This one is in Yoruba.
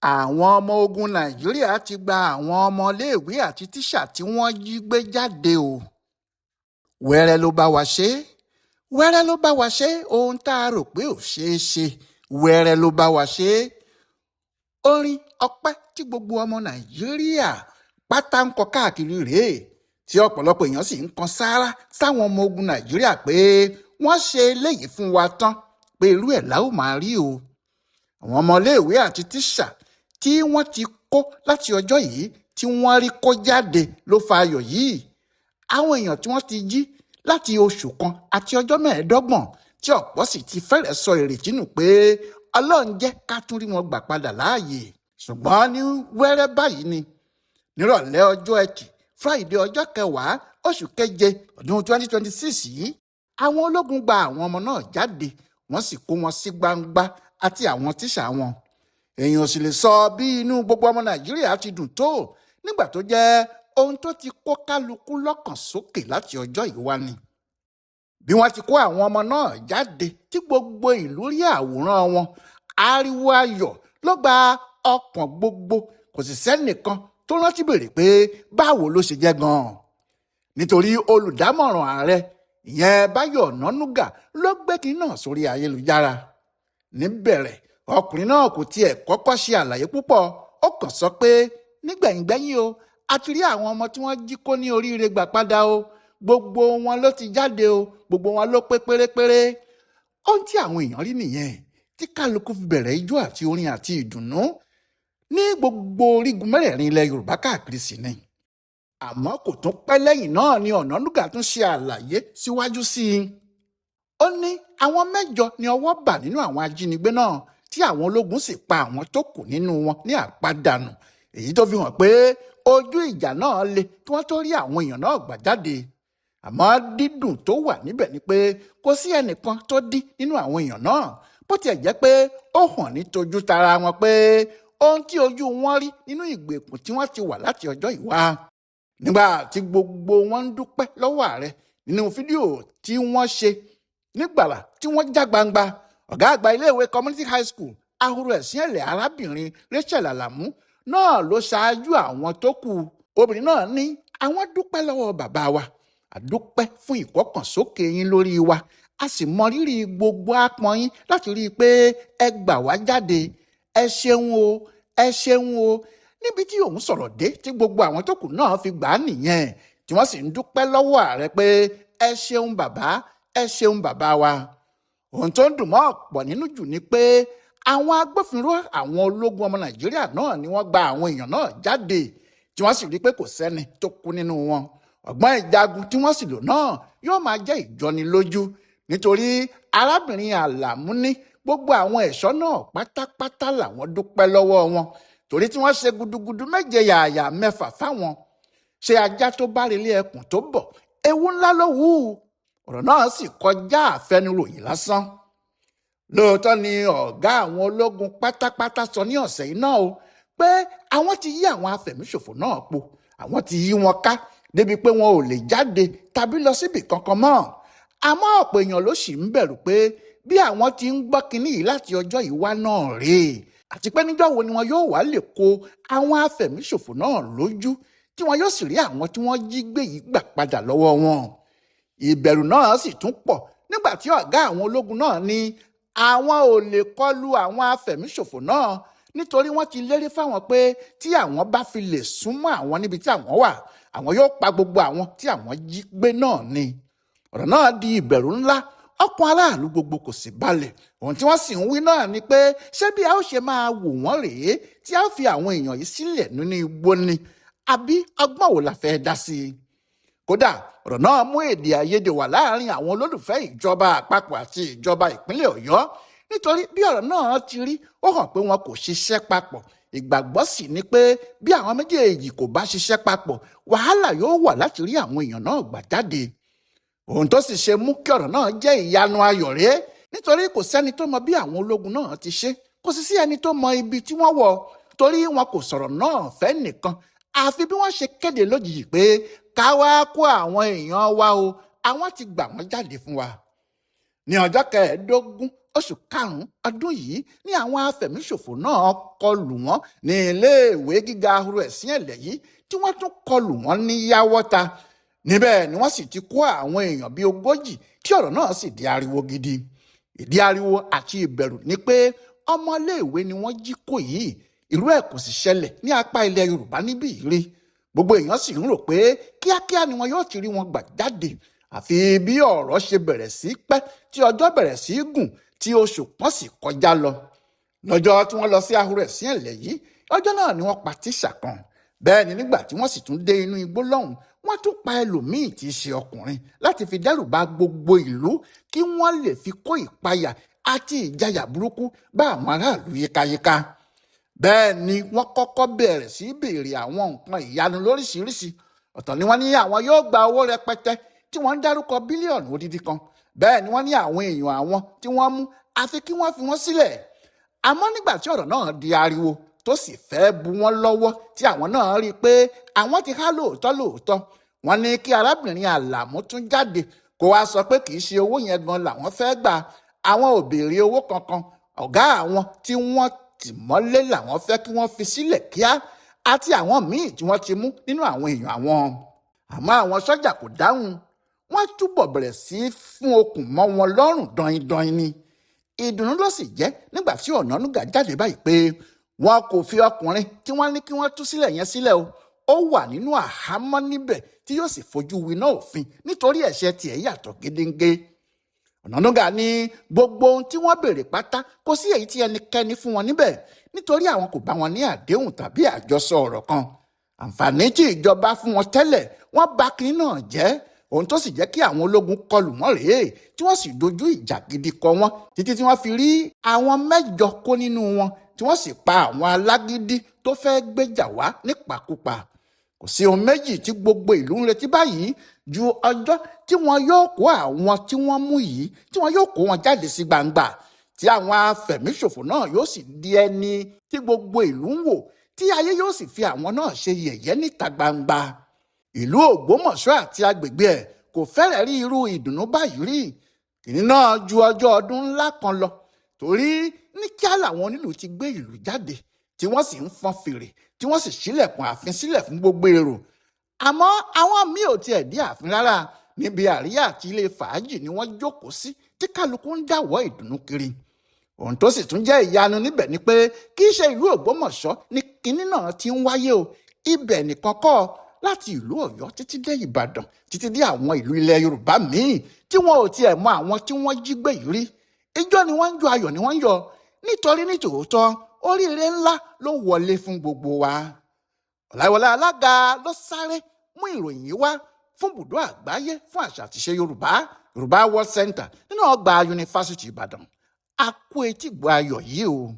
àwọn ọmọ ogun nàìjíríà ti gba àwọn ọmọléèwé àti tíṣà tí wọ́n jí gbé jáde o. wẹ́rẹ́ ló bá wa ṣe wẹ́rẹ́ ló bá wa ṣe ohun tá a rò pé ò ṣeé ṣe wẹ́rẹ́ ló bá wa ṣe. orin ọpẹ́ tí gbogbo ọmọ nàìjíríà pátá ń kọ káàkiri rèé tí ọ̀pọ̀lọpọ̀ èèyàn sì ń kan sáárá sáwọn ọmọ ogun nàìjíríà pé wọ́n ṣe eléyìí fún wa tán pé irú ẹ̀ la ó máa rí o. àwọn ọmọléèwé àti tíṣà tí wọ́n ti kó láti ọjọ́ yìí tí wọ́n rí kó jáde ló fa ayọ̀ yìí. àwọn èèyàn tí wọ́n ti jí láti oṣù kan àti ọjọ́ mẹ́ẹ̀ẹ́dọ́gbọ̀n tí ọ̀pọ̀ sì ti fẹ́rẹ̀ sọ ìrètí nù pé ọlọ́run jẹ́ ká tún rí wọn gbà padà láàyè. ṣùgbọ́n ní wẹ́rẹ́ báyìí ni nírọ̀lẹ́ ọjọ́ ẹtì Friday ọjọ́ 10 oṣù keje ọdún 2026 yìí àwọn ológun gba àwọn ọmọ náà jáde wọ́n sì kó wọn sí gbangba àti àwọn tíṣà wọn. èèyàn ò sì lè sọ bí inú gbogbo ọmọ nàìjíríà ti dùn tó nígbà tó jẹ́ ohun tó ti kó kálukú lọ́kàn sókè láti ọjọ́ yìí wá ni. bí wọ́n ti kó àwọn ọmọ náà jáde tí gbogbo ìlú rí àwòrán wọn ariwo ayọ̀ ló gba ọkàn gbogbo, kò sì sẹ́nìkan tó rántí béèrè pé báwo ló ṣe jẹ́ gan-an. nítorí olùdámọ̀ràn ààrẹ ìyẹn Báyọ̀ Ọ̀nànúgà ló gbé kínní náà sórí ayélujára. níbẹ̀rẹ̀ ọkùnrin náà kò tiẹ̀ kọ́kọ́ ṣe àlàyé púpọ̀, ó kàn sọ pé nígbẹ̀yìngbẹ́yìn o a ti rí àwọn ọmọ tí wọ́n jí kó ní oríire gbà padà o, gbogbo wọn ló ti jáde o, gbogbo wọn ló pé pérépéré. ohun tí àwọn èèyàn rí nìyẹn tí kálukú fi bẹ̀rẹ̀ ijó àti orin àti ìdùnnú ní gbogbo orígun mẹ́rẹ̀ẹ̀rin ilẹ̀ Yorùbá káàkiri sí ni. àmọ́ kò tún pẹ́ lẹ́yìn náà ni Ọ̀nànúgà tún ṣe àlàyé síwájú sí i. ó ní àwọn 8 ni ọwọ́ bà nínú àwọn ajínigbé náà tí àwọn ológun sì pa àwọn tó kù nínú wọn ní àpàdánù, èyí tó fi hàn pé ojú ìjà náà le kí wọ́n tó rí àwọn èèyàn náà gbà jáde. àmọ́ dídùn tó wà níbẹ̀ ni pé kò sí ẹnìkan tó dín nínú àwọn èèyàn náà, bó tiẹ̀ jẹ́ pé ó hàn ní tojú tara wọn pé ohun tí ojú wọn rí nínú ìgbèkùn tí wọ́n ti wà láti ọjọ́ yìí wá. nígbà tí gbogbo wọn ń dúpẹ́ lọ́wọ́ ààrẹ nínú fídíò tí wọ́n ṣe nígbàrà tí wọ́n já gbangba, ọ̀gá àgbà iléèwé community high school ahoro ẹ̀sìn ẹ̀lẹ̀ arábìnrin Rachel Alamu náà ló ṣáájú àwọn tó kù. obìnrin náà ní àwọn dúpẹ́ lọ́wọ́ bàbá wa, àdúpẹ́ fún ìkọkànsókè yín lórí wa, a sì mọ rírì gbogbo àpọn yín láti rí i pé ẹ gbà wá jáde, ẹ ṣeun o, ẹ ṣeun o. níbi tí òun sọ̀rọ̀ dé tí gbogbo àwọn tó kù náà fi gbà á nìyẹn tí wọ́n sì ń dúpẹ́ lọ́wọ́ ààrẹ pé ẹ ṣeun bàbá, ẹ ṣeun bàbá wa. ohun tó ń dùn mọ́ ọ̀pọ̀ nínú jù ni pé àwọn agbófinró àwọn ológun ọmọ nàìjíríà náà ni wọ́n gba àwọn èèyàn náà jáde tí wọ́n sì rí i pé kò sẹ́ni tó kú nínú wọn. ọgbọ́n ìjagun tí wọ́n sì lò náà yóò máa jẹ́ ìjọnilójú nítorí arábìnrin Àlàmú ní gbogbo àwọn ẹ̀ṣọ́ náà pátápátá làwọn dúpẹ́ lọ́wọ́ wọn torí tí wọ́n ṣe gudugudu méje yààyà mẹ́fà fáwọn. ṣé ajá tó bá relé ẹkùn tó bọ̀ ewu ńlá ló wù ú. ọ̀rọ̀ náà sì kọjá àfẹnuròyìn lásán. lóòótọ́ ni ọ̀gá àwọn ológun pátápátá sọ ní ọ̀sẹ̀ yìí náà o pé àwọn ti yí àwọn afẹ̀míṣòfò náà po, àwọn ti yí wọn ká débi pé wọn ò lè jáde tàbí lọ síbì kankan mọ́. àmọ́ ọ̀pọ̀ èèyàn ló sì ń bẹ̀rù pé bí àwọn ti ń gbọ́ kinní yìí láti ọjọ́ yìí wá náà rèé, àti pé níjọ́ wo ni wọn yóò wá lè kó àwọn afẹ̀míṣòfò náà lójú tí wọn yóò sì rí àwọn tí wọ́n jí gbé yìí gbà padà lọ́wọ́ wọn. ìbẹ̀rù náà sì tún pọ̀ nígbà tí ọ̀gá àwọn ológun náà ní àwọn ò lè kọlu àwọn afẹ̀míṣòfò náà nítorí wọ́n ti lérí fáwọn pé tí àwọn bá fi lè súnmọ́ àwọn níbi tí àwọn wà, àwọn yóò pa gbogbo àwọn tí àwọn jí gbé náà ni. ọ̀rọ̀ náà di ìbẹ̀rù ńlá, ọkàn aráàlú gbogbo kò sì balẹ̀. ohun tí wọ́n sì ń wí náà ni pé ṣé bí a ó ṣe máa wò wọ́n rèé tí a ó fi àwọn èèyàn yìí sílẹ̀ nínú igbó ni àbí ọgbọ́n wo la fẹ́ dá sí i. kódà ọ̀rọ̀ náà mú èdè àìyedè wà láàrin àwọn olólùfẹ́ ìjọba àpapọ̀ àti ìjọba ìpínlẹ̀ Ọ̀yọ́ nítorí bí ọ̀rọ̀ náà ti rí ó hàn pé wọn kò ṣiṣẹ́ papọ̀. ìgbàgbọ́ sì ni pé bí àwọn méjèèjì kò bá ṣiṣẹ́ papọ̀ wàhálà yóò wà láti rí àwọn èèyàn náà gbà jáde. ohun tó sì ṣe mú kí ọ̀rọ̀ náà jẹ́ ìyanu ayọ̀ rèé nítorí kò sẹ́ni tó mọ bí àwọn ológun náà ti ṣe, kò sì sí ẹni tó mọ ibi tí wọ́n wọ̀ torí wọn kò sọ̀rọ̀ náà fẹ́ nìkan àfi bí wọ́n ṣe kéde lójijì pé ká wá kó àwọn èèyàn wa o, àwọn ti gbà wọ́n jáde fún wa. ní ọjọ́ 15 oṣù karùn-ún ọdún yìí ní àwọn afẹ̀míṣòfò náà kọlù wọ́n ní iléèwé gíga ahoro ẹ̀sìn ẹ̀lẹ̀ yìí tí wọ́n tún kọlù wọ́n ní yáwọ́ta. Níbẹ̀ ni wọ́n sì ti kó àwọn èèyàn bíi 40 tí ọ̀rọ̀ náà sì di ariwo gidi. Ìdí ariwo àti ìbẹ̀rù ni pé ọmọléèwé ni wọ́n jí kó yìí, irú ẹ̀ kò sì ṣẹlẹ̀ ní apá ilẹ̀ Yorùbá níbí rí. Gbogbo èèyàn sì ń rò pé kíákíá ni wọn yóò ti rí wọn gbà jáde, àfi bí ọ̀rọ̀ ṣe bẹ̀rẹ̀ sí pẹ́ tí ọjọ́ bẹ̀rẹ̀ sí gùn tí oṣù pọ́n sì kọjá lọ. Lọ́jọ́ tí wọ́n lọ sí ahoro ẹ̀sìn ẹ̀lẹ̀ yìí, ọjọ́ náà ni wọ́n pa tíṣà kan. Bẹ́ẹ̀ ni nígbà tí wọ́n sì tún dé inú igbó lọ́hùn, wọ́n tún pa ẹlòmíì tí í ṣe ọkùnrin láti fi dẹ́rù ba gbogbo ìlú kí wọ́n lè fi kó ìpayà àti ìjayà burúkú bá àwọn aráàlú yíkáyíká. Bẹ́ẹ̀ ni wọ́n kọ́kọ́ bẹ̀rẹ̀ sí béèrè àwọn nǹkan ìyanu lóríṣiríṣi. Ọ̀tọ̀ ni wọ́n ní àwọn yóò gba owó rẹpẹtẹ tí wọ́n ń dárúkọ bílíọ̀nù odidi kan. Bẹ́ẹ̀ ni wọ́n ní àwọn èèyàn àwọn tí wọ́n mú àfi kí wọ́n fi wọ́n sílẹ̀. Àmọ́ nígbà tí ọ̀rọ̀ náà di ariwo tó sì fẹ́ bu wọ́n lọ́wọ́ tí àwọn náà rí i pé àwọn ti há lóòótọ́, wọ́n ní kí arábìnrin Àlàmú tún jáde kó wá sọ pé kì í ṣe owó yẹn gan làwọn fẹ́ gbà. Àwọn ò béèrè owó kankan. Ọ̀gá àwọn tí wọ́n tì mọ́lé làwọn fẹ́ kí wọ́n fi sílẹ̀ kíá, àti àwọn míì tí wọ́n ti mú nínú àwọn èèyàn àwọn. Àmọ́ àwọn sọ́jà kò dáhùn. Wọ́n túbọ̀ bẹ̀rẹ̀ sí fún okùn mọ́ wọn lọ́rùn dọ̀yìndọ̀yìn ni. Ìdùnnú ló sì jẹ́ nígbà tí Ọ̀nànúgà jáde báyìí pé wọn kò fi ọkùnrin tí wọ́n ní kí wọ́n tú sílẹ̀ yẹn sílẹ̀ o. Ó wà nínú àhámọ́ níbẹ̀ tí yóò sì fojú winá òfin nítorí ẹ̀ṣẹ̀ tiẹ̀ yàtọ̀ gédéǹgé. Ọ̀nànúgà ní gbogbo ohun tí wọ́n béèrè pátá kò sí èyí tí ẹnikẹ́ni fún wọn níbẹ̀ nítorí àwọn kò bá wọn ní àdéhùn tàbí àjọsọ ọ̀rọ̀ kan. Àǹfààní tí ìjọba fún wọn tẹ́lẹ̀ wọ́n bà kinní náà jẹ́, ohun tó sì jẹ́ kí àwọn ológun kọlù wọ́n rèé tí wọ́n sì dojú ìjà gidi kọ wọ́n títí tí wọ́n fi rí àwọn 8 kó nínú wọn tí wọ́n sì pa àwọn alágídí tó fẹ́ gbéjà wá nípakúpa. Kò sí ohun méjì tí gbogbo ìlú ń retí báyìí ju ọjọ́ tí wọn yóò kó àwọn tí wọ́n mú yìí tí wọn yóò kó wọn jáde sí gbangba, tí àwọn afẹ̀míṣòfò náà yóò sì di ẹni tí gbogbo ìlú ń wò, tí ayé yóò sì fi àwọn náà ṣe yẹ̀yẹ́ níta gbangba. Ìlú Ògbómọ̀ṣọ́ àti agbègbè ẹ̀ kò fẹ́rẹ̀ rí irú ìdùnnú báyìí rí. Kìnní náà ju ọjọ́ ọdún ńlá kan lọ, torí ní kíá làwọn onílù ti gbé ìlú jáde tí wọ́n sì ń fọn fèrè tí wọ́n sì ṣílẹ̀kùn ààfin sílẹ̀ fún gbogbo èrò. Àmọ́ àwọn míì ò tiẹ̀ dé ààfin rárá. Níbi àríyá àti ilé fàájì ni wọ́n jókòó sí tí kálukú ń dáwọ́ ìdùnnú kiri. Ohun tó sì tún jẹ́ ìyanu níbẹ̀ ni pé kì í ṣe ìlú Ògbómọ̀ṣọ́ ni kinní náà ti ń wáyé o. Ibẹ̀ nìkan kọ́, láti ìlú Ọ̀yọ́ títí dé Ìbàdàn títí dé àwọn ìlú ilẹ̀ Yorùbá míì tí wọn ò tiẹ̀ mọ àwọn tí wọ́n jí gbé yìí rí. Ijó ni wọ́n ń jó, ayọ̀ ni wọ́n ń yọ̀, nítorí nítòótọ́ oríire ńlá ló wọlé fún gbogbo wa. Ọláyíwọlá Alága ló sáré mú ìròyìn yìí wá fún Ibùdó Àgbáyé fún Àṣà àti Ìṣe Yorùbá World Center nínú ọgbà Yunifásítì Ìbàdàn. A kú etí gbọ́ ayọ̀ yìí o.